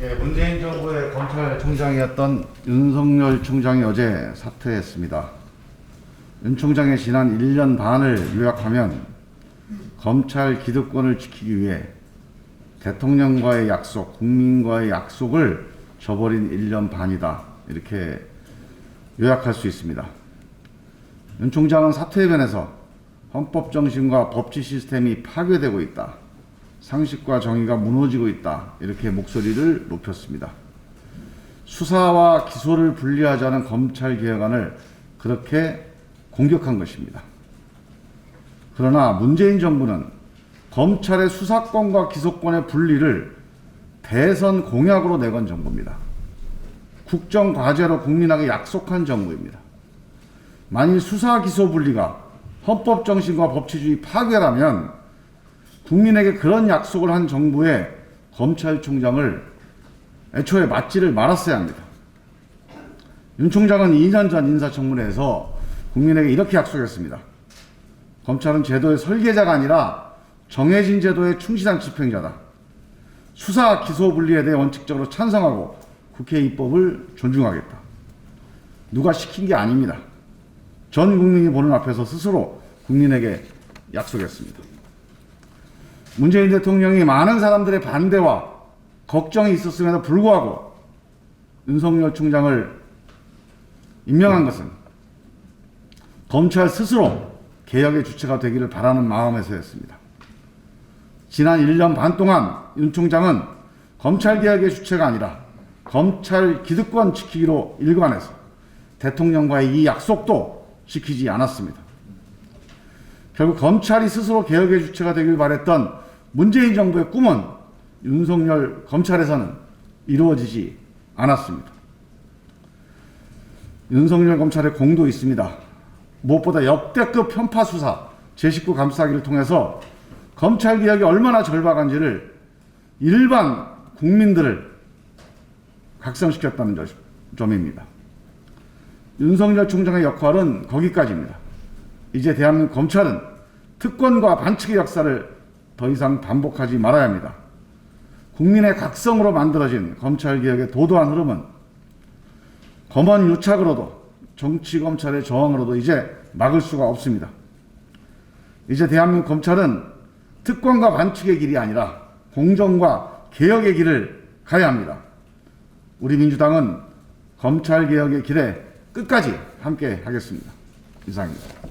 예, 문재인 정부의 검찰총장이었던 윤석열 총장이 어제 사퇴했습니다. 윤 총장의 지난 1년 반을 요약하면 검찰 기득권을 지키기 위해 대통령과의 약속, 국민과의 약속을 저버린 1년 반이다. 이렇게 요약할 수 있습니다. 윤 총장은 사퇴에 변해서 헌법 정신과 법치 시스템이 파괴되고 있다. 상식과 정의가 무너지고 있다. 이렇게 목소리를 높였습니다. 수사와 기소를 분리하자는 검찰개혁안을 그렇게 공격한 것입니다. 그러나 문재인 정부는 검찰의 수사권과 기소권의 분리를 대선 공약으로 내건 정부입니다. 국정과제로 국민에게 약속한 정부입니다. 만일 수사 기소 분리가 헌법 정신과 법치주의 파괴라면 국민에게 그런 약속을 한 정부의 검찰총장을 애초에 맞지를 말았어야 합니다. 윤 총장은 2년 전 인사청문회에서 국민에게 이렇게 약속했습니다. 검찰은 제도의 설계자가 아니라 정해진 제도에 충실한 집행자다. 수사 기소 분리에 대해 원칙적으로 찬성하고 국회 입법을 존중하겠다. 누가 시킨 게 아닙니다. 전 국민이 보는 앞에서 스스로 국민에게 약속했습니다. 문재인 대통령이 많은 사람들의 반대와 걱정이 있었음에도 불구하고 윤석열 총장을 임명한 것은 검찰 스스로 개혁의 주체가 되기를 바라는 마음에서였습니다. 지난 1년 반 동안 윤 총장은 검찰개혁의 주체가 아니라 검찰 기득권 지키기로 일관해서 대통령과의 이 약속도 지키지 않았습니다. 결국 검찰이 스스로 개혁의 주체가 되길 바랬던 문재인 정부의 꿈은 윤석열 검찰에서는 이루어지지 않았습니다. 윤석열 검찰의 공도 있습니다. 무엇보다 역대급 편파 수사, 제19 감싸기를 통해서 검찰 개혁이 얼마나 절박한지를 일반 국민들을 각성시켰다는 점입니다. 윤석열 총장의 역할은 거기까지입니다. 이제 대한민국 검찰은 특권과 반칙의 역사를 더 이상 반복하지 말아야 합니다. 국민의 각성으로 만들어진 검찰개혁의 도도한 흐름은 검언 유착으로도 정치검찰의 저항으로도 이제 막을 수가 없습니다. 이제 대한민국 검찰은 특권과 반칙의 길이 아니라 공정과 개혁의 길을 가야 합니다. 우리 민주당은 검찰개혁의 길에 끝까지 함께 하겠습니다. 이상입니다.